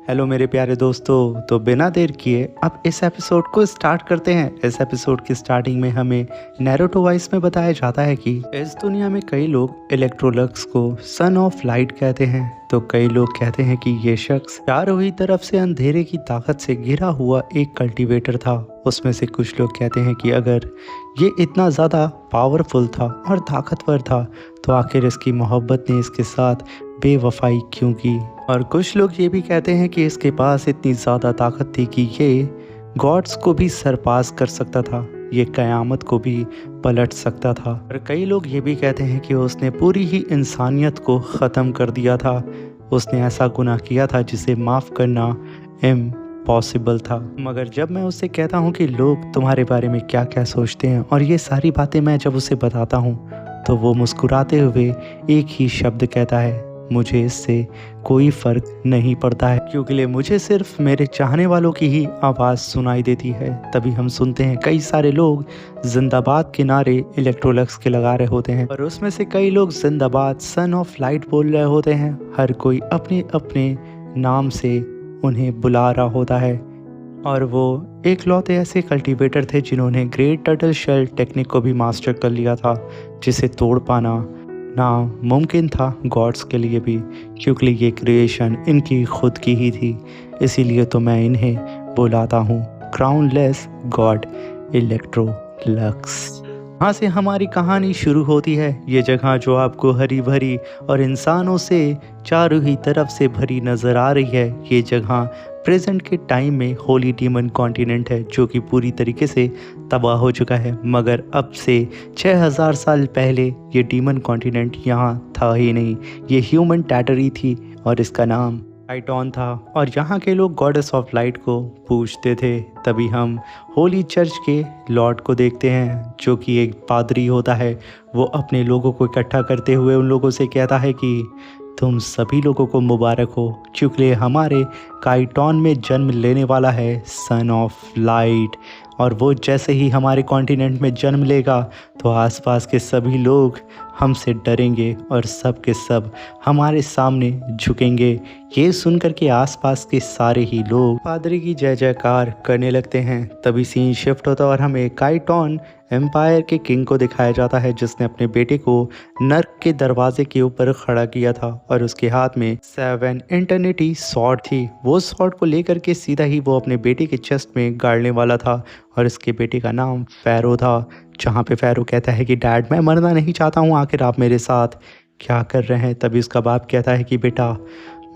Hello मेरे प्यारे दोस्तों। तो बिना देर किए अब इस एपिसोड को स्टार्ट करते हैं। इस एपिसोड की स्टार्टिंग में हमें नैरुतो वॉइस में बताया जाता है कि इस दुनिया में कई लोग इलेक्ट्रोलक्स को सन ऑफ लाइट कहते हैं। तो कई लोग कहते हैं कि ये शख्स चारों ही तरफ से अंधेरे की ताकत से घिरा हुआ एक कल्टीवेटर था। उसमें से कुछ लोग कहते हैं कि अगर ये इतना ज़्यादा पावरफुल था और ताकतवर था तो आखिर इसकी मोहब्बत ने इसके साथ बेवफाई क्यों की। और कुछ लोग ये भी कहते हैं कि इसके पास इतनी ज़्यादा ताकत थी कि ये गॉड्स को भी सरपास कर सकता था, ये क़यामत को भी पलट सकता था। और कई लोग ये भी कहते हैं कि उसने पूरी ही इंसानियत को ख़त्म कर दिया था। उसने ऐसा गुनाह किया था जिसे माफ़ करना इम्पॉसिबल था। मगर जब मैं उससे कहता हूँ कि लोग तुम्हारे बारे में क्या क्या सोचते हैं और ये सारी बातें मैं जब उसे बताता हूँ तो वो मुस्कुराते हुए एक ही शब्द कहता है, मुझे इससे कोई फ़र्क नहीं पड़ता है, क्योंकि मुझे सिर्फ मेरे चाहने वालों की ही आवाज़ सुनाई देती है। तभी हम सुनते हैं कई सारे लोग जिंदाबाद के नारे इलेक्ट्रोलक्स के लगा रहे होते हैं और उसमें से कई लोग जिंदाबाद सन ऑफ लाइट बोल रहे होते हैं। हर कोई अपने अपने नाम से उन्हें बुला रहा होता है। और वो एकलौते ऐसे कल्टीवेटर थे जिन्होंने ग्रेट टर्टल शेल टेक्निक को भी मास्टर कर लिया था, जिसे तोड़ पाना नामुमकिन था गॉड्स के लिए भी, क्योंकि ये क्रिएशन इनकी खुद की ही थी। इसीलिए तो मैं इन्हें बुलाता हूँ क्राउनलेस गॉड इलेक्ट्रोलक्स। यहाँ से हमारी कहानी शुरू होती है। ये जगह जो आपको हरी भरी और इंसानों से चारों ही तरफ से भरी नज़र आ रही है, ये जगह प्रेजेंट के टाइम में होली डीमन कॉन्टिनेंट है, जो कि पूरी तरीके से तबाह हो चुका है। मगर अब से 6000 साल पहले ये डीमन कॉन्टिनेंट यहाँ था ही नहीं। ये ह्यूमन टेरिटरी थी और इसका नाम काइटोन था और यहाँ के लोग गॉडेस ऑफ लाइट को पूजते थे। तभी हम होली चर्च के लॉर्ड को देखते हैं, जो कि एक पादरी होता है। वो अपने लोगों को इकट्ठा करते हुए उन लोगों से कहता है कि तुम सभी लोगों को मुबारक हो, क्योंकि हमारे काइटोन में जन्म लेने वाला है सन ऑफ लाइट। और वो जैसे ही हमारे कॉन्टिनेंट में जन्म लेगा तो आसपास के सभी लोग हमसे डरेंगे और सब के सब हमारे सामने झुकेंगे। ये सुनकर के आसपास के सारे ही लोग पादरी की जय जयकार करने लगते हैं। तभी सीन शिफ्ट होता है और हमें काइटोन एम्पायर के किंग को दिखाया जाता है, जिसने अपने बेटे को नर्क के दरवाजे के ऊपर खड़ा किया था और उसके हाथ में 7 इटर्निटी स्वॉर्ड थी। वो स्वॉर्ड को लेकर के सीधा ही वो अपने बेटे के चेस्ट में गाड़ने वाला था और इसके बेटे का नाम फैरो था। जहाँ पे फैरो कहता है कि डैड, मैं मरना नहीं चाहता हूँ, आखिर आप मेरे साथ क्या कर रहे हैं। तभी उसका बाप कहता है कि बेटा,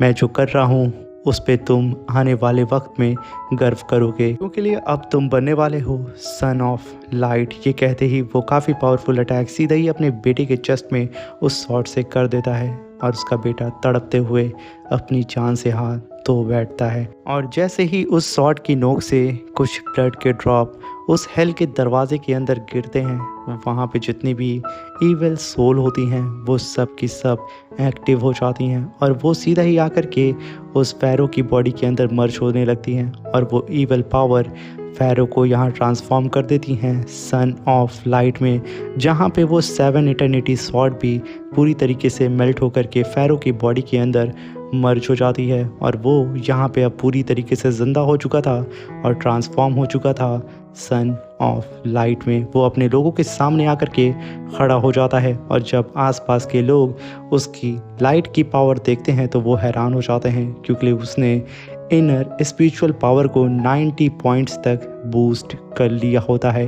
मैं जो कर रहा हूँ उस पे तुम आने वाले वक्त में गर्व करोगे, क्योंकि लिए अब तुम बनने वाले हो सन ऑफ लाइट। ये कहते ही वो काफ़ी पावरफुल अटैक सीधा ही अपने बेटे के चेस्ट में उस शॉट से कर देता है और उसका बेटा तड़पते हुए अपनी जान से हाथ धो बैठता है। और जैसे ही उस शॉट की नोक से कुछ ब्लड के ड्रॉप उस हेल के दरवाजे के अंदर गिरते हैं, वहाँ पे जितनी भी ईविल सोल होती हैं वो सब की सब एक्टिव हो जाती हैं और वो सीधा ही आकर के उस फैरो की बॉडी के अंदर मर्ज होने लगती हैं और वो ईविल पावर फैरो को यहाँ ट्रांसफॉर्म कर देती हैं सन ऑफ लाइट में, जहाँ पे वो 7 इटर्निटी स्वॉर्ड भी पूरी तरीके से मेल्ट होकर के फैरो की बॉडी के अंदर मर्ज हो जाती है। और वो यहाँ पे अब पूरी तरीके से ज़िंदा हो चुका था और ट्रांसफॉर्म हो चुका था सन ऑफ लाइट में। वो अपने लोगों के सामने आकर के खड़ा हो जाता है और जब आसपास के लोग उसकी लाइट की पावर देखते हैं तो वो हैरान हो जाते हैं, क्योंकि उसने इनर स्पिरिचुअल पावर को 90 पॉइंट्स तक बूस्ट कर लिया होता है।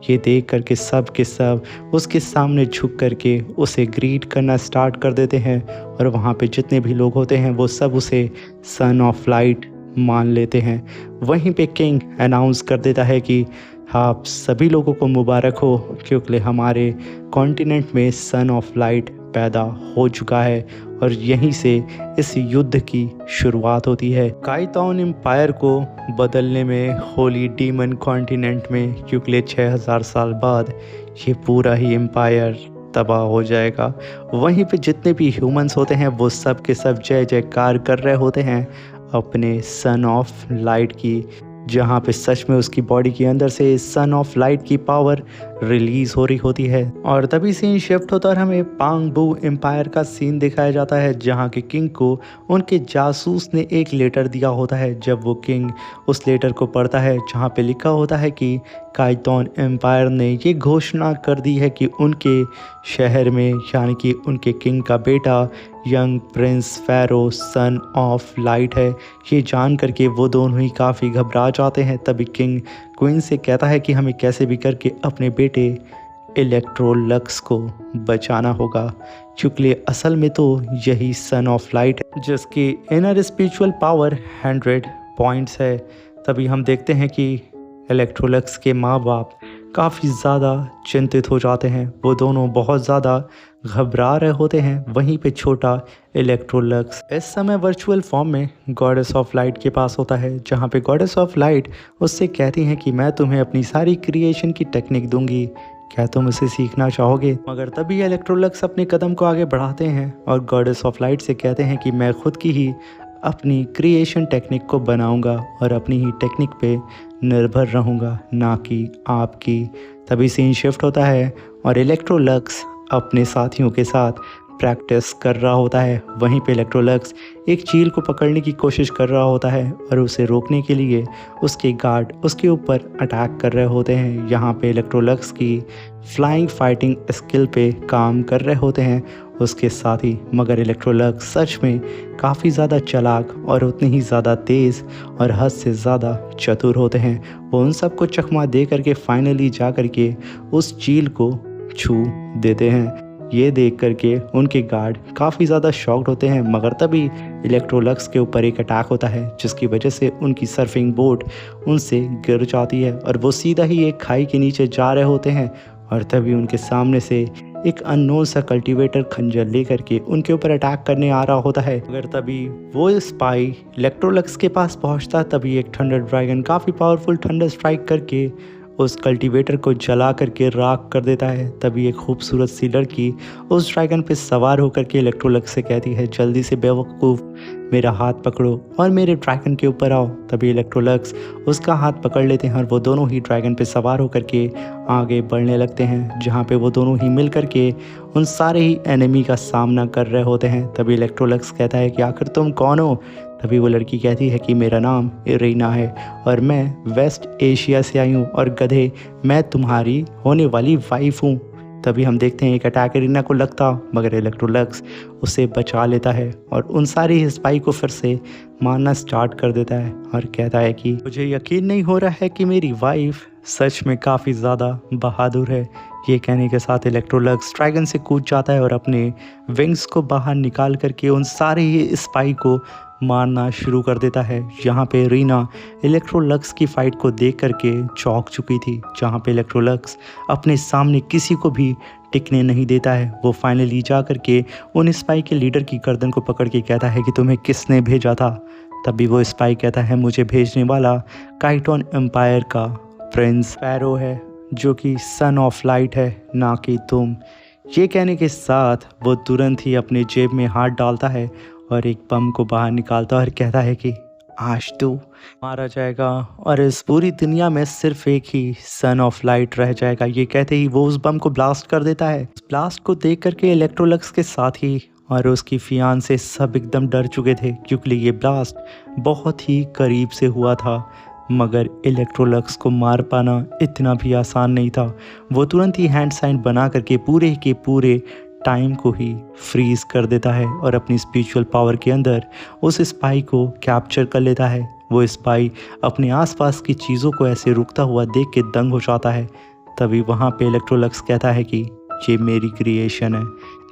ये देख करके सब के सब उसके सामने झुक करके उसे ग्रीट करना स्टार्ट कर देते हैं और वहाँ पे जितने भी लोग होते हैं वो सब उसे सन ऑफ लाइट मान लेते हैं। वहीं पे किंग अनाउंस कर देता है कि आप सभी लोगों को मुबारक हो, क्योंकि हमारे कॉन्टिनेंट में सन ऑफ लाइट पैदा हो चुका है। और यहीं से इस युद्ध की शुरुआत होती है काइटोन एम्पायर को बदलने में होली डीमन कॉन्टिनेंट में, क्योंकि 6000 साल बाद ये पूरा ही एम्पायर तबाह हो जाएगा। वहीं पे जितने भी ह्यूमंस होते हैं वो सब के सब जय जयकार कर रहे होते हैं अपने सन ऑफ लाइट की, जहाँ पे सच में उसकी बॉडी के अंदर से सन ऑफ लाइट की पावर रिलीज हो रही होती है और तभी सीन शिफ्ट होता है और हमें पांग बू एम्पायर का सीन दिखाया जाता है जहाँ के किंग को उनके जासूस ने एक लेटर दिया होता है। जब वो किंग उस लेटर को पढ़ता है जहाँ पे लिखा होता है कि काइटोन एम्पायर ने ये घोषणा कर दी है कि उनके शहर में यानी कि उनके किंग का बेटा young prince Pharaoh son of light है। ये जान करके वो दोनों ही काफ़ी घबरा जाते हैं। तभी किंग क्वीन से कहता है कि हमें कैसे भी करके अपने बेटे इलेक्ट्रोलक्स को बचाना होगा, क्योंकि असल में तो यही सन ऑफ लाइट है जिसकी इनर स्पिरिचुअल पावर 100 पॉइंट्स है। तभी हम देखते हैं कि इलेक्ट्रोलक्स के माँ बाप काफ़ी ज़्यादा चिंतित हो जाते हैं। वो दोनों बहुत ज़्यादा घबरा रहे होते हैं। वहीं पे छोटा इलेक्ट्रोलक्स इस समय वर्चुअल फॉर्म में गॉडेस ऑफ लाइट के पास होता है, जहाँ पे गॉडेस ऑफ लाइट उससे कहती हैं कि मैं तुम्हें अपनी सारी क्रिएशन की टेक्निक दूंगी, क्या तुम उसे सीखना चाहोगे। मगर तभी इलेक्ट्रोलक्स अपने कदम को आगे बढ़ाते हैं और गॉडेस ऑफ लाइट से कहते हैं कि मैं खुद की ही अपनी क्रिएशन टेक्निक को बनाऊंगा और अपनी ही टेक्निक पे निर्भर रहूंगा, ना कि आपकी। तभी सीन शिफ्ट होता है और इलेक्ट्रोलक्स अपने साथियों के साथ प्रैक्टिस कर रहा होता है। वहीं पे इलेक्ट्रोलक्स एक चील को पकड़ने की कोशिश कर रहा होता है और उसे रोकने के लिए उसके गार्ड उसके ऊपर अटैक कर रहे होते हैं। यहाँ पे इलेक्ट्रोलक्स की फ्लाइंग फाइटिंग स्किल पे काम कर रहे होते हैं उसके साथ ही। मगर इलेक्ट्रोलक्स सच में काफ़ी ज़्यादा चालाक और उतने ही ज़्यादा तेज़ और हद से ज़्यादा चतुर होते हैं। वो उन सबको चकमा दे करके फाइनली जा करके उस चील को छू देते हैं। ये देख करके उनके गार्ड काफ़ी ज़्यादा शॉक्ड होते हैं। मगर तभी इलेक्ट्रोलक्स के ऊपर एक अटैक होता है जिसकी वजह से उनकी सर्फिंग बोट उनसे गिर जाती है और वो सीधा ही एक खाई के नीचे जा रहे होते हैं। और तभी उनके सामने से एक अननोन सा कल्टीवेटर खंजर लेकर के उनके ऊपर अटैक करने आ रहा होता है। मगर तभी वो स्पाई इलेक्ट्रोलक्स के पास पहुंचता, तभी एक थंडर ड्रैगन काफ़ी पावरफुल थंडर स्ट्राइक करके उस कल्टीवेटर को जला करके राख कर देता है। तभी एक खूबसूरत सी लड़की उस ड्रैगन पे सवार होकर के इलेक्ट्रोलक्स से कहती है, जल्दी से बेवकूफ़ मेरा हाथ पकड़ो और मेरे ड्रैगन के ऊपर आओ। तभी इलेक्ट्रोलक्स उसका हाथ पकड़ लेते हैं और वो दोनों ही ड्रैगन पे सवार होकर के आगे बढ़ने लगते हैं, जहाँ पे वो दोनों ही मिल करके उन सारे ही एनिमी का सामना कर रहे होते हैं। तभी इलेक्ट्रोलक्स कहता है कि आखिर तुम कौन हो। तभी वो लड़की कहती है कि मेरा नाम इरीना है और मैं वेस्ट एशिया से आई हूँ और गधे मैं तुम्हारी होने वाली वाइफ हूँ। तभी हम देखते हैं एक अटैक इरीना को लगता, मगर इलेक्ट्रोलक्स उसे बचा लेता है और उन सारी स्पाई को फिर से मारना स्टार्ट कर देता है और कहता है कि मुझे यकीन नहीं हो रहा है कि मेरी वाइफ सच में काफ़ी ज़्यादा बहादुर है। ये कहने के साथ इलेक्ट्रोलक्स ड्रैगन से कूद जाता है और अपने विंग्स को बाहर निकाल करके उन सारे ही स्पाई को मारना शुरू कर देता है। यहाँ पे रीना इलेक्ट्रोलक्स की फ़ाइट को देख करके चौंक चुकी थी, जहाँ पे इलेक्ट्रोलक्स अपने सामने किसी को भी टिकने नहीं देता है। वो फाइनली जा करके उन स्पाई के लीडर की गर्दन को पकड़ के कहता है कि तुम्हें किसने भेजा था। तभी वो स्पाई कहता है, मुझे भेजने वाला काइटोन एम्पायर का प्रिंस फ़ैरो है, जो कि सन ऑफ लाइट है, ना कि तुम। ये कहने के साथ वो तुरंत ही अपने जेब में हाथ डालता है और एक बम को बाहर निकालता है और कहता है कि आज तू मारा जाएगा और इस पूरी दुनिया में सिर्फ एक ही सन ऑफ लाइट रह जाएगा। ये कहते ही वो उस बम को ब्लास्ट कर देता है। उस ब्लास्ट को देख करके इलेक्ट्रोलक्स के साथ ही और उसकी फियांसे सब एकदम डर चुके थे, क्योंकि ये ब्लास्ट बहुत ही करीब से हुआ था। मगर इलेक्ट्रोलक्स को मार पाना इतना भी आसान नहीं था। वो तुरंत ही हैंड साइन बना करके पूरे के पूरे टाइम को ही फ्रीज कर देता है और अपनी स्पिरिचुअल पावर के अंदर उस स्पाई को कैप्चर कर लेता है। वो स्पाई अपने आसपास की चीज़ों को ऐसे रुकता हुआ देख के दंग हो जाता है। तभी वहाँ पे इलेक्ट्रोलक्स कहता है कि ये मेरी क्रिएशन है,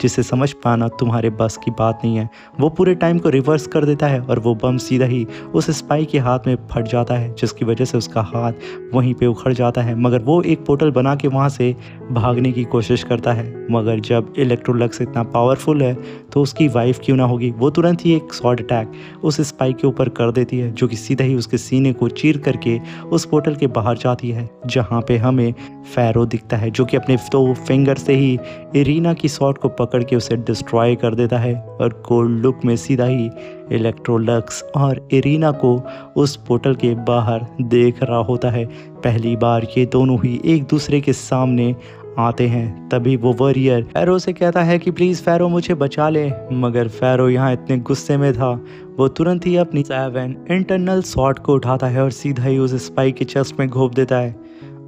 जिसे समझ पाना तुम्हारे बस की बात नहीं है। वो पूरे टाइम को रिवर्स कर देता है और वो बम सीधा ही उस स्पाई के हाथ में फट जाता है, जिसकी वजह से उसका हाथ वहीं पे उखड़ जाता है। मगर वो एक पोर्टल बना के वहाँ से भागने की कोशिश करता है। मगर जब इलेक्ट्रोलक्स इतना पावरफुल है तो उसकी वाइफ क्यों ना होगी, वो तुरंत ही एक शॉर्ट अटैक उस स्पाई के ऊपर कर देती है, जो कि सीधा ही उसके सीने को चीर करके उस पोर्टल के बाहर जाती है, जहाँ पे हमें फ़ैरो दिखता है, जो कि अपने 2 फिंगर से ही इरीना की शॉट को पकड़ के उसे डिस्ट्रॉय कर देता है और कोल्ड लुक में सीधा ही इलेक्ट्रोलक्स और इरीना को उस पोर्टल के बाहर देख रहा होता है। पहली बार ये दोनों ही एक दूसरे के सामने आते हैं। तभी वो वॉरियर फ़ैरो से कहता है कि प्लीज़ फ़ैरो मुझे बचा ले, मगर फ़ैरो यहाँ इतने गुस्से में था वो तुरंत ही अपनी 7 इंटरनल स्वॉर्ड को उठाता है और सीधा ही उस स्पाई के चेस्ट में घोंप देता है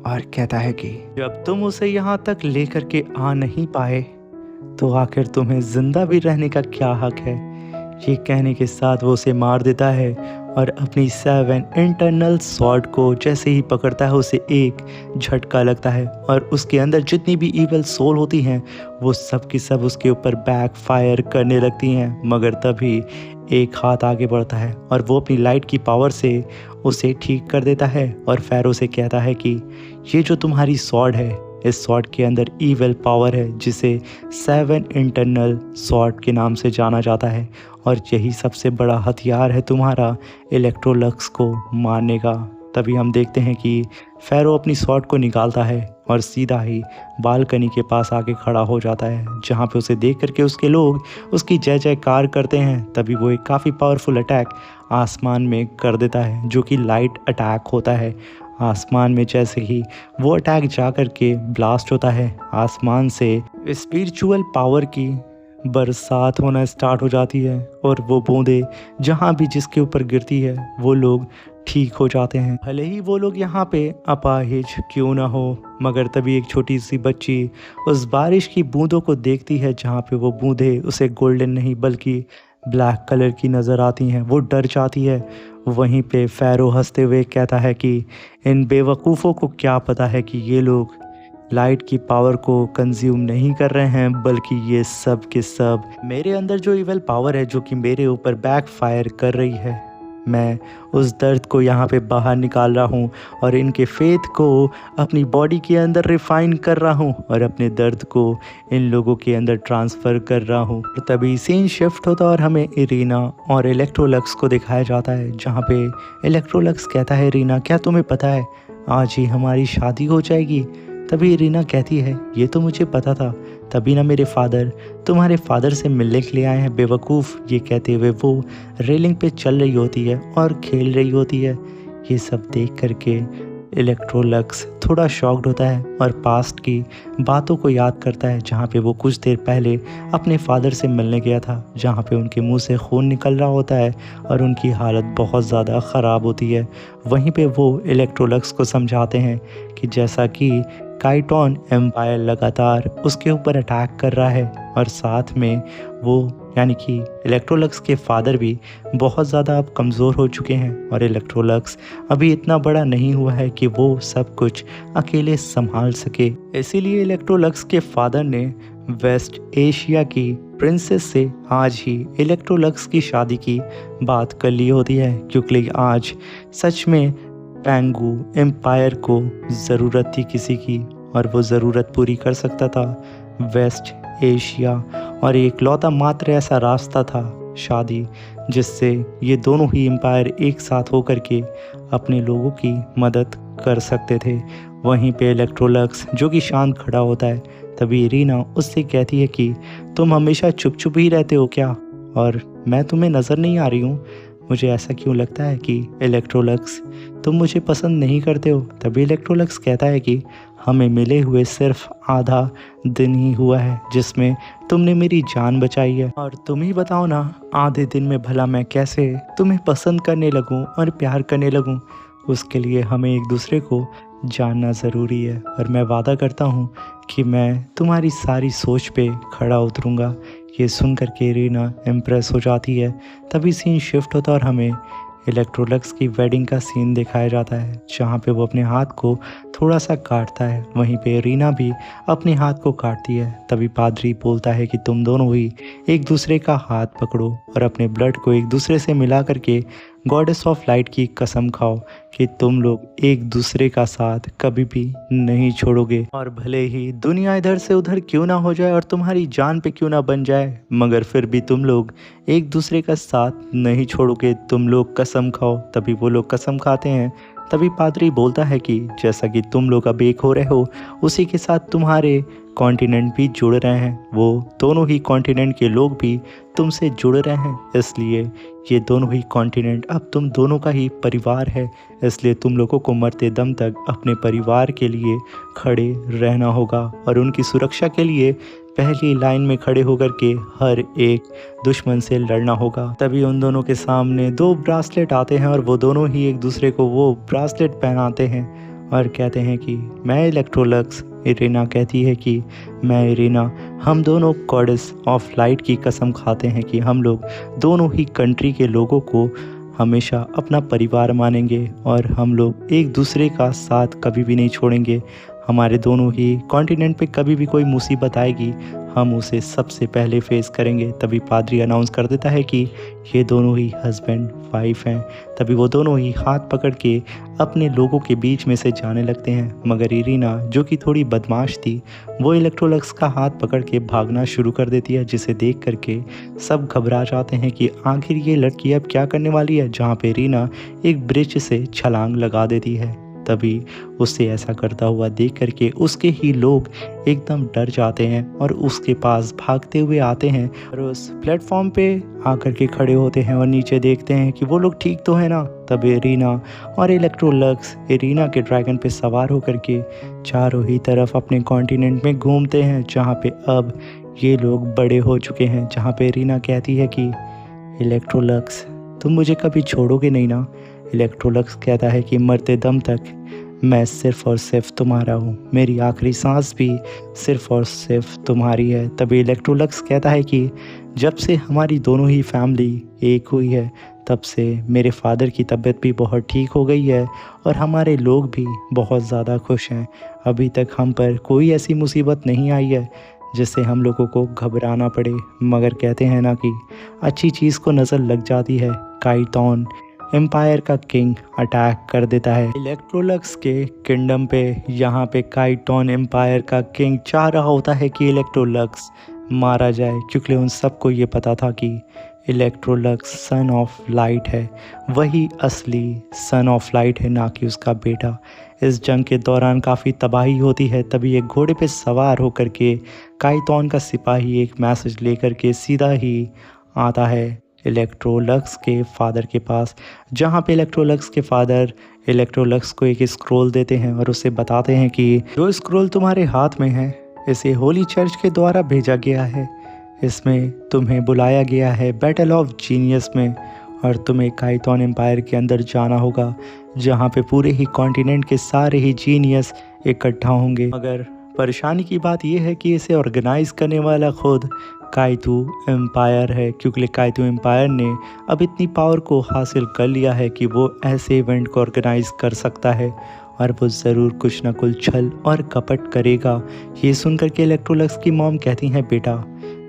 और कहता है कि जब तुम उसे यहाँ तक लेकर के आ नहीं पाए तो आखिर तुम्हें जिंदा भी रहने का क्या हक है। ये कहने के साथ वो उसे मार देता है और अपनी 7 इंटरनल स्वॉर्ड को जैसे ही पकड़ता है उसे एक झटका लगता है और उसके अंदर जितनी भी इवल सोल होती हैं वो सब की सब उसके ऊपर बैक फायर करने लगती हैं। मगर तभी एक हाथ आगे बढ़ता है और वो अपनी लाइट की पावर से उसे ठीक कर देता है और फ़ैरो से कहता है कि ये जो तुम्हारी स्वॉर्ड है, इस स्वॉर्ड के अंदर ईवल पावर है जिसे 7 इंटरनल स्वॉर्ड के नाम से जाना जाता है और यही सबसे बड़ा हथियार है तुम्हारा इलेक्ट्रोलक्स को मारने का। तभी हम देखते हैं कि फ़ैरो अपनी स्वॉर्ड को निकालता है और सीधा ही बालकनी के पास आके खड़ा हो जाता है, जहाँ पे उसे देख करके उसके लोग उसकी जय जयकार करते हैं। तभी वो एक काफ़ी पावरफुल अटैक आसमान में कर देता है जो कि लाइट अटैक होता है। आसमान में जैसे ही वो अटैक जा कर के ब्लास्ट होता है, आसमान से स्पिरिचुअल पावर की बरसात होना स्टार्ट हो जाती है और वो बूंदें जहाँ भी जिसके ऊपर गिरती है वो लोग ठीक हो जाते हैं। भले ही वो लोग यहाँ पे अपाहिज क्यों ना हो, मगर तभी एक छोटी सी बच्ची उस बारिश की बूंदों को देखती है जहाँ पे वो बूंदें उसे गोल्डन नहीं बल्कि ब्लैक कलर की नज़र आती हैं। वो डर जाती है। वहीं पे फ़ैरो हंसते हुए कहता है कि इन बेवकूफ़ों को क्या पता है कि ये लोग लाइट की पावर को कंज्यूम नहीं कर रहे हैं, बल्कि ये सब के सब मेरे अंदर जो इवल पावर है जो कि मेरे ऊपर बैक फायर कर रही है, मैं उस दर्द को यहाँ पे बाहर निकाल रहा हूँ और इनके फेथ को अपनी बॉडी के अंदर रिफाइन कर रहा हूँ और अपने दर्द को इन लोगों के अंदर ट्रांसफ़र कर रहा हूँ। तो तभी सीन शिफ्ट होता और हमें इरीना और इलेक्ट्रोलक्स को दिखाया जाता है, जहाँ पे इलेक्ट्रोलक्स कहता है इरीना क्या तुम्हें पता है आज ही हमारी शादी हो जाएगी। तभी इरीना कहती है ये तो मुझे पता था, तभी ना मेरे फादर तुम्हारे फादर से मिलने के लिए आए हैं बेवकूफ़। ये कहते हुए वो रेलिंग पे चल रही होती है और खेल रही होती है। ये सब देख करके इलेक्ट्रोलक्स थोड़ा शॉक्ड होता है और पास्ट की बातों को याद करता है, जहाँ पे वो कुछ देर पहले अपने फादर से मिलने गया था, जहाँ पे उनके मुंह से खून निकल रहा होता है और उनकी हालत बहुत ज़्यादा ख़राब होती है। वहीं पे वो इलेक्ट्रोलक्स को समझाते हैं कि जैसा कि काइटोन एम्पायर लगातार उसके ऊपर अटैक कर रहा है और साथ में वो यानी कि इलेक्ट्रोलक्स के फादर भी बहुत ज़्यादा अब कमज़ोर हो चुके हैं और इलेक्ट्रोलक्स अभी इतना बड़ा नहीं हुआ है कि वो सब कुछ अकेले संभाल सके। इसीलिए इलेक्ट्रोलक्स के फादर ने वेस्ट एशिया की प्रिंसेस से आज ही इलेक्ट्रोलक्स की शादी की बात कर ली होती है, क्योंकि आज सच में पेंगू एम्पायर को ज़रूरत थी किसी की और वो ज़रूरत पूरी कर सकता था वेस्ट एशिया, और एक लौता मात्र ऐसा रास्ता था शादी जिससे ये दोनों ही एम्पायर एक साथ होकर के अपने लोगों की मदद कर सकते थे। वहीं पे इलेक्ट्रोलक्स जो कि शांत खड़ा होता है, तभी इरीना उससे कहती है कि तुम हमेशा चुप चुप ही रहते हो क्या, और मैं तुम्हें नज़र नहीं आ रही हूँ। मुझे ऐसा क्यों लगता है कि इलेक्ट्रोलक्स तुम मुझे पसंद नहीं करते हो। तभी इलेक्ट्रोलक्स कहता है कि हमें मिले हुए सिर्फ आधा दिन ही हुआ है जिसमें तुमने मेरी जान बचाई है, और तुम ही बताओ ना आधे दिन में भला मैं कैसे तुम्हें पसंद करने लगूं और प्यार करने लगूं। उसके लिए हमें एक दूसरे को जानना ज़रूरी है और मैं वादा करता हूँ कि मैं तुम्हारी सारी सोच पे खड़ा उतरूँगा। ये सुन कर के इरीना इम्प्रेस हो जाती है। तभी सीन शिफ्ट होता और हमें इलेक्ट्रोलक्स की वेडिंग का सीन दिखाया जाता है, जहाँ पे वो अपने हाथ को थोड़ा सा काटता है। वहीं पे इरीना भी अपने हाथ को काटती है। तभी पादरी बोलता है कि तुम दोनों ही एक दूसरे का हाथ पकड़ो और अपने ब्लड को एक दूसरे से मिला करके गॉडेस ऑफ लाइट की कसम खाओ कि तुम लोग एक दूसरे का साथ कभी भी नहीं छोड़ोगे, और भले ही दुनिया इधर से उधर क्यों ना हो जाए और तुम्हारी जान पे क्यों ना बन जाए, मगर फिर भी तुम लोग एक दूसरे का साथ नहीं छोड़ोगे। तुम लोग कसम खाओ। तभी वो लोग कसम खाते हैं। तभी पादरी बोलता है कि जैसा कि तुम लोग अब एक हो रहे हो, उसी के साथ तुम्हारे कॉन्टिनेंट भी जुड़ रहे हैं। वो दोनों ही कॉन्टिनेंट के लोग भी तुमसे जुड़ रहे हैं, इसलिए ये दोनों ही कॉन्टिनेंट अब तुम दोनों का ही परिवार है, इसलिए तुम लोगों को मरते दम तक अपने परिवार के लिए खड़े रहना होगा और उनकी सुरक्षा के लिए पहली लाइन में खड़े होकर के हर एक दुश्मन से लड़ना होगा। तभी उन दोनों के सामने दो ब्रासलेट आते हैं और वो दोनों ही एक दूसरे को वो ब्रासलेट पहनाते हैं और कहते हैं कि मैं इलेक्ट्रोलक्स। इरिना कहती है कि मैं इरिना। हम दोनों गॉडेस ऑफ लाइट की कसम खाते हैं कि हम लोग दोनों ही कंट्री के लोगों को हमेशा अपना परिवार मानेंगे और हम लोग एक दूसरे का साथ कभी भी नहीं छोड़ेंगे। हमारे दोनों ही कॉन्टिनेंट पे कभी भी कोई मुसीबत आएगी, हम उसे सबसे पहले फेस करेंगे। तभी पादरी अनाउंस कर देता है कि ये दोनों ही हस्बैंड वाइफ हैं। तभी वो दोनों ही हाथ पकड़ के अपने लोगों के बीच में से जाने लगते हैं, मगर इरिना जो कि थोड़ी बदमाश थी वो इलेक्ट्रोलक्स का हाथ पकड़ के भागना शुरू कर देती है, जिसे देख करके सब घबरा जाते हैं कि आखिर ये लड़की अब क्या करने वाली है, जहाँ पे इरिना एक ब्रिज से छलांग लगा देती है। तभी उसे ऐसा करता हुआ देख करके उसके ही लोग एकदम डर जाते हैं और उसके पास भागते हुए आते हैं और उस प्लेटफॉर्म पे आकर के खड़े होते हैं और नीचे देखते हैं कि वो लोग ठीक तो है ना। तब इरिना और इलेक्ट्रोलक्स इरिना के ड्रैगन पे सवार होकर के चारों ही तरफ अपने कॉन्टिनेंट में घूमते हैं, जहाँ पे अब ये लोग बड़े हो चुके हैं। जहाँ पे इरिना कहती है कि इलेक्ट्रोलक्स तुम मुझे कभी छोड़ोगे नहीं ना। इलेक्ट्रोलक्स कहता है कि मरते दम तक मैं सिर्फ़ और सिर्फ तुम्हारा हूँ, मेरी आखिरी सांस भी सिर्फ़ और सिर्फ तुम्हारी है। तभी इलेक्ट्रोलक्स कहता है कि जब से हमारी दोनों ही फैमिली एक हुई है तब से मेरे फादर की तबीयत भी बहुत ठीक हो गई है और हमारे लोग भी बहुत ज़्यादा खुश हैं। अभी तक हम पर कोई ऐसी मुसीबत नहीं आई है जिससे हम लोगों को घबराना पड़े। मगर कहते हैं ना कि अच्छी चीज़ को नज़र लग जाती है। काइटोन एम्पायर का किंग अटैक कर देता है इलेक्ट्रोलक्स के किंगडम पे। यहाँ पे काइटोन एम्पायर का किंग चाह रहा होता है कि इलेक्ट्रोलक्स मारा जाए, क्योंकि उन सबको ये पता था कि इलेक्ट्रोलक्स सन ऑफ लाइट है, वही असली सन ऑफ लाइट है, ना कि उसका बेटा। इस जंग के दौरान काफ़ी तबाही होती है। तभी एक घोड़े पे सवार होकर के काइटोन का सिपाही एक मैसेज लेकर के सीधा ही आता है इलेक्ट्रोलक्स के फादर के पास, जहाँ पे इलेक्ट्रोलक्स के फादर इलेक्ट्रोलक्स को एक स्क्रोल देते हैं और उसे बताते हैं कि जो स्क्रोल तुम्हारे हाथ में है इसे होली चर्च के द्वारा भेजा गया है। इसमें तुम्हें बुलाया गया है बैटल ऑफ जीनियस में और तुम्हें काइटोन एम्पायर के अंदर जाना होगा, जहाँ पे पूरे ही कॉन्टिनेंट के सारे ही जीनियस इकट्ठा होंगे। मगर परेशानी की बात यह है कि इसे ऑर्गेनाइज करने वाला खुद काइटू एम्पायर है, क्योंकि काइटू एम्पायर ने अब इतनी पावर को हासिल कर लिया है कि वो ऐसे इवेंट को ऑर्गेनाइज कर सकता है और वो ज़रूर कुछ ना कुछ छल और कपट करेगा। ये सुनकर के इलेक्ट्रोलक्स की मॉम कहती हैं बेटा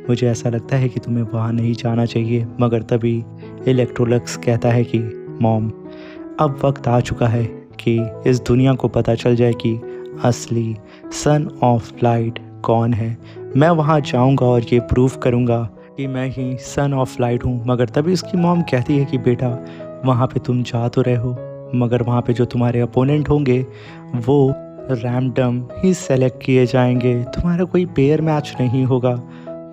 मुझे ऐसा लगता है कि तुम्हें वहाँ नहीं जाना चाहिए। मगर तभी इलेक्ट्रोलक्स कहता है कि मॉम अब वक्त आ चुका है कि इस दुनिया को पता चल जाए कि असली सन ऑफ लाइट कौन है। मैं वहाँ जाऊँगा और ये प्रूव करूँगा कि मैं ही सन ऑफ लाइट हूँ। मगर तभी उसकी मॉम कहती है कि बेटा वहाँ पे तुम जा तो रहे हो, मगर वहाँ पे जो तुम्हारे अपोनेंट होंगे वो रैंडम ही सेलेक्ट किए जाएंगे, तुम्हारा कोई पेयर मैच नहीं होगा।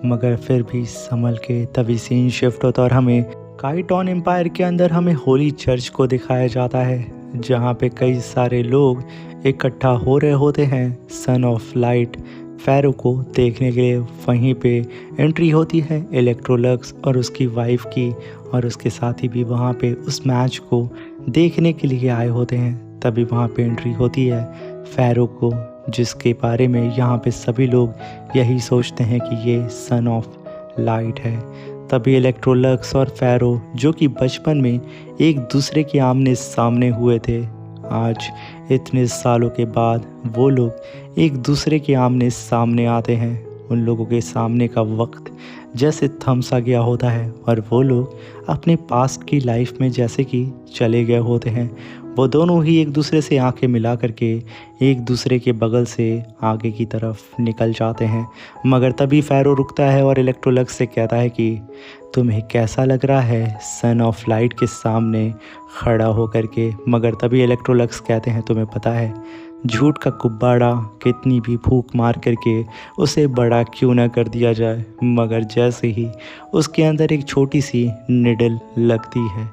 मगर फिर भी संभल के। तभी सीन शिफ्ट होता और हमें काइटोन एम्पायर के अंदर हमें होली चर्च को दिखाया जाता है, जहाँ पे कई सारे लोग इकट्ठा हो रहे होते हैं सन ऑफ लाइट फ़ैरो को देखने के लिए। वहीं पे एंट्री होती है इलेक्ट्रोलक्स और उसकी वाइफ की, और उसके साथी भी वहाँ पे उस मैच को देखने के लिए आए होते हैं। तभी वहाँ पे एंट्री होती है फ़ैरो को, जिसके बारे में यहाँ पे सभी लोग यही सोचते हैं कि ये सन ऑफ लाइट है। तभी इलेक्ट्रोलक्स और फ़ैरो जो कि बचपन में एक दूसरे के आमने सामने हुए थे, आज इतने सालों के बाद वो लोग एक दूसरे के आमने सामने आते हैं। उन लोगों के सामने का वक्त जैसे थम सा गया होता है और वो लोग अपने पास्ट की लाइफ में जैसे कि चले गए होते हैं। वो दोनों ही एक दूसरे से आंखें मिला करके एक दूसरे के बगल से आगे की तरफ निकल जाते हैं। मगर तभी फ़ैरो रुकता है और इलेक्ट्रोलक्स से कहता है कि तुम्हें कैसा लग रहा है सन ऑफ लाइट के सामने खड़ा होकर के। मगर तभी इलेक्ट्रोलक्स कहते हैं तुम्हें पता है झूठ का कुब्बाड़ा कितनी भी फूंक मार करके उसे बड़ा क्यों ना कर दिया जाए, मगर जैसे ही उसके अंदर एक छोटी सी निडल लगती है,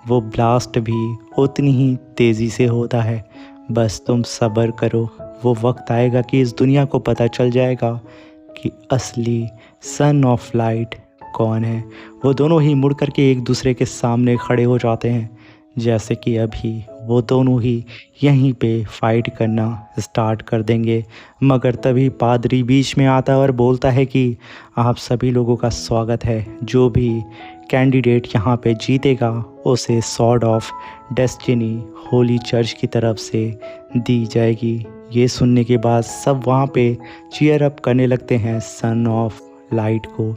वो ब्लास्ट भी उतनी ही तेज़ी से होता है। बस तुम सब्र करो, वो वक्त आएगा कि इस दुनिया को पता चल जाएगा कि असली सन ऑफ लाइट कौन है। वो दोनों ही मुड़ करके एक दूसरे के सामने खड़े हो जाते हैं, जैसे कि अभी वो दोनों ही यहीं पे फाइट करना स्टार्ट कर देंगे। मगर तभी पादरी बीच में आता है और बोलता है कि आप सभी लोगों का स्वागत है, जो भी कैंडिडेट यहाँ पे जीतेगा उसे sword of destiny Holi church की तरफ से दी जाएगी। ये सुनने के बाद सब वहाँ पे चीयर अप करने लगते हैं सन ऑफ लाइट को।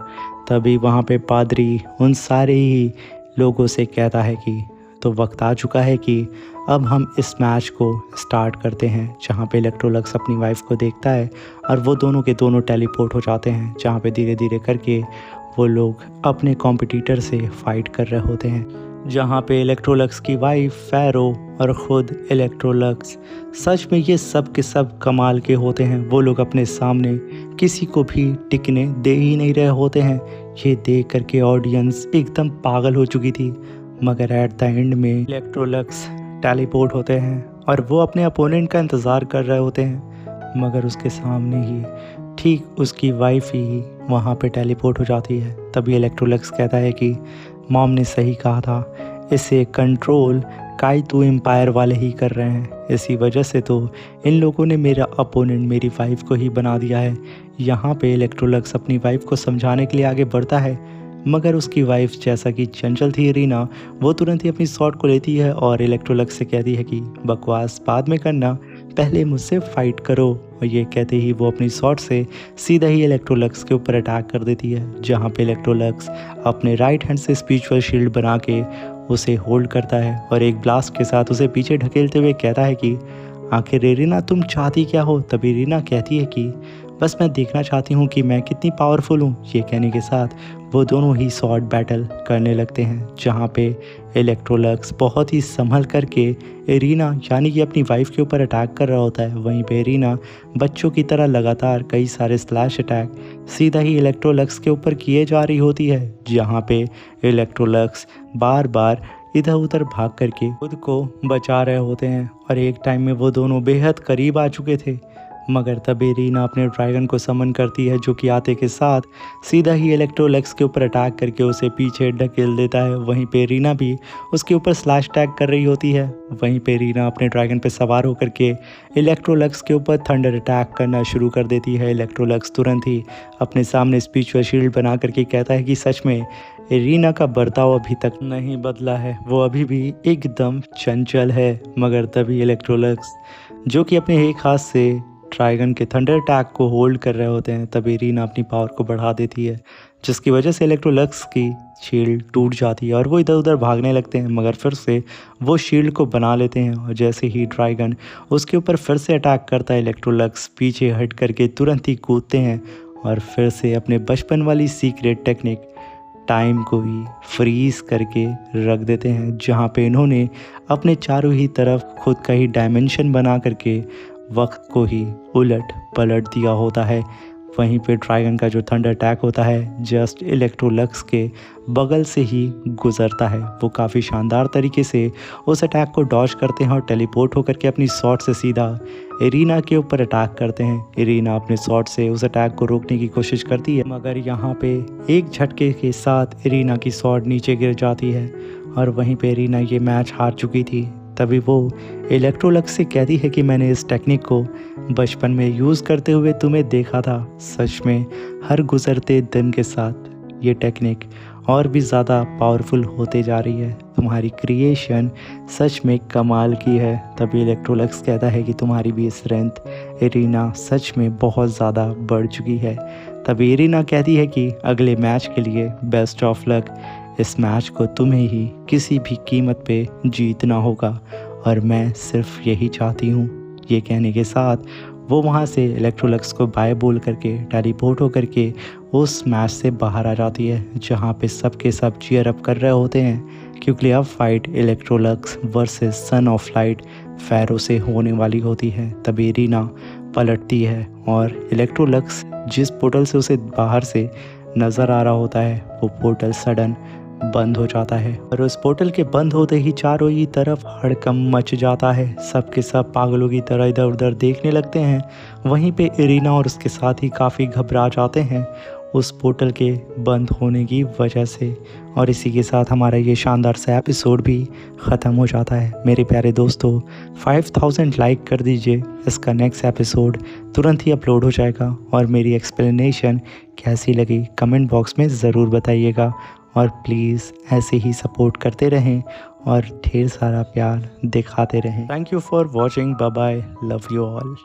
तभी वहाँ पे पादरी उन सारे ही लोगों से कहता है कि तो वक्त आ चुका है कि अब हम इस मैच को स्टार्ट करते हैं, जहाँ पे इलेक्ट्रोलक्स अपनी वाइफ को देखता है और वो दोनों के दोनों टेलीपोर्ट हो जाते हैं, जहाँ पे धीरे धीरे करके वो लोग अपने कॉम्पिटिटर से फाइट कर रहे होते हैं। जहाँ पे इलेक्ट्रोलक्स की वाइफ फैरो और ख़ुद इलेक्ट्रोलक्स, सच में ये सब के सब कमाल के होते हैं। वो लोग अपने सामने किसी को भी टिकने दे ही नहीं रहे होते हैं। ये देख करके ऑडियंस एकदम पागल हो चुकी थी। मगर एट द एंड में इलेक्ट्रोलक्स टेलीपोर्ट होते हैं और वो अपने अपोनेंट का इंतज़ार कर रहे होते हैं, मगर उसके सामने ही ठीक उसकी वाइफ ही वहाँ पे टेलीपोर्ट हो जाती है। तभी इलेक्ट्रोलक्स कहता है कि मॉम ने सही कहा था, इसे कंट्रोल काइतू एम्पायर वाले ही कर रहे हैं, इसी वजह से तो इन लोगों ने मेरा अपोनेंट मेरी वाइफ को ही बना दिया है। यहाँ पे इलेक्ट्रोलक्स अपनी वाइफ को समझाने के लिए आगे बढ़ता है, मगर उसकी वाइफ जैसा कि चंचल थी रीना, वो तुरंत ही अपनी शॉट को लेती है और इलेक्ट्रोलक्स से कहती है कि बकवास बाद में करना, पहले मुझसे फाइट करो। और ये कहते ही वो अपनी शॉट से सीधा ही इलेक्ट्रोलक्स के ऊपर अटैक कर देती है, जहाँ पे इलेक्ट्रोलक्स अपने राइट हैंड से स्पिरिचुअल शील्ड बना के उसे होल्ड करता है और एक ब्लास्ट के साथ उसे पीछे ढकेलते हुए कहता है कि आखिर रीना तुम चाहती क्या हो। तभी रीना कहती है कि बस मैं देखना चाहती हूँ कि मैं कितनी पावरफुल हूँ। ये कहने के साथ वो दोनों ही शॉर्ट बैटल करने लगते हैं, जहाँ पे इलेक्ट्रोलक्स बहुत ही संभल करके एरिना यानी कि अपनी वाइफ के ऊपर अटैक कर रहा होता है। वहीं पे एरिना बच्चों की तरह लगातार कई सारे स्लैश अटैक सीधा ही इलेक्ट्रोलक्स के ऊपर किए जा रही होती है, जहाँ पे इलेक्ट्रोलक्स बार बार इधर उधर भाग करके खुद को बचा रहे होते हैं। और एक टाइम में वो दोनों बेहद करीब आ चुके थे, मगर तभी रीना अपने ड्रैगन को समन करती है, जो कि आते के साथ सीधा ही इलेक्ट्रोलक्स के ऊपर अटैक करके उसे पीछे ढकेल देता है। वहीं पे रीना भी उसके ऊपर स्लैश अटैक कर रही होती है। वहीं पे रीना अपने ड्रैगन पे सवार होकर के इलेक्ट्रोलक्स के ऊपर थंडर अटैक करना शुरू कर देती है। इलेक्ट्रोलक्स तुरंत ही अपने सामने स्पिरिचुअल शील्ड बना करके कहता है कि सच में रीना का बर्ताव अभी तक नहीं बदला है, वो अभी भी एकदम चंचल है। मगर तभी इलेक्ट्रोलक्स, जो कि अपने एक हाथ से ड्रैगन के थंडर अटैक को होल्ड कर रहे होते हैं, तभी रीना अपनी पावर को बढ़ा देती है, जिसकी वजह से इलेक्ट्रोलक्स की शील्ड टूट जाती है और वो इधर उधर भागने लगते हैं। मगर फिर से वो शील्ड को बना लेते हैं और जैसे ही ड्रैगन उसके ऊपर फिर से अटैक करता है, इलेक्ट्रोलक्स पीछे हट करके तुरंत ही कूदते हैं और फिर से अपने बचपन वाली सीक्रेट टेक्निक टाइम को ही फ्रीज करके रख देते हैं, जहाँ पे इन्होंने अपने चारों ही तरफ खुद का ही डायमेंशन बना करके वक्त को ही उलट पलट दिया होता है। वहीं पे ड्रैगन का जो थंडर अटैक होता है जस्ट इलेक्ट्रोलक्स के बगल से ही गुजरता है। वो काफ़ी शानदार तरीके से उस अटैक को डॉज करते हैं और टेलीपोर्ट होकर के अपनी शॉट से सीधा एरिना के ऊपर अटैक करते हैं। एरिना अपने शॉट से उस अटैक को रोकने की कोशिश करती है, मगर यहाँ पे एक झटके के साथ एरिना की शॉट नीचे गिर जाती है और वहीं पे एरिना ये मैच हार चुकी थी। तभी वो इलेक्ट्रोलक्स से कहती है कि मैंने इस टेक्निक को बचपन में यूज़ करते हुए तुम्हें देखा था। सच में हर गुजरते दिन के साथ ये टेक्निक और भी ज़्यादा पावरफुल होते जा रही है। तुम्हारी क्रिएशन सच में कमाल की है। तभी इलेक्ट्रोलक्स कहता है कि तुम्हारी भी स्ट्रेंथ एरिना सच में बहुत ज़्यादा बढ़ चुकी है। तभी एरिना कहती है कि अगले मैच के लिए बेस्ट ऑफ लक। इस मैच को तुम्हें ही किसी भी कीमत पे जीतना होगा और मैं सिर्फ यही चाहती हूँ। ये कहने के साथ वो वहाँ से इलेक्ट्रोलक्स को बाय बोल करके टेलीपोर्ट होकर के उस मैच से बाहर आ जाती है, जहाँ पे सब के सब चीयर अप कर रहे होते हैं क्योंकि अब fight Electrolux versus sun of light pharaoh से होने वाली होती है। तभी इरिना पलटती है और इलेक्ट्रोलक्स जिस पोर्टल से उसे बाहर से नज़र आ रहा होता है वो पोर्टल सडन बंद हो जाता है और उस पोर्टल के बंद होते ही चारों ही तरफ हड़कंप मच जाता है। सबके सब पागलों की तरह इधर उधर देखने लगते हैं। वहीं पे इरिना और उसके साथ ही काफ़ी घबरा जाते हैं उस पोर्टल के बंद होने की वजह से। और इसी के साथ हमारा ये शानदार सा एपिसोड भी ख़त्म हो जाता है। मेरे प्यारे दोस्तों 5000 लाइक कर दीजिए, इसका नेक्स्ट एपिसोड तुरंत ही अपलोड हो जाएगा। और मेरी एक्सप्लेनेशन कैसी लगी कमेंट बॉक्स में ज़रूर बताइएगा। और प्लीज़ ऐसे ही सपोर्ट करते रहें और ढेर सारा प्यार दिखाते रहें। Thank you for watching, bye bye, love you all.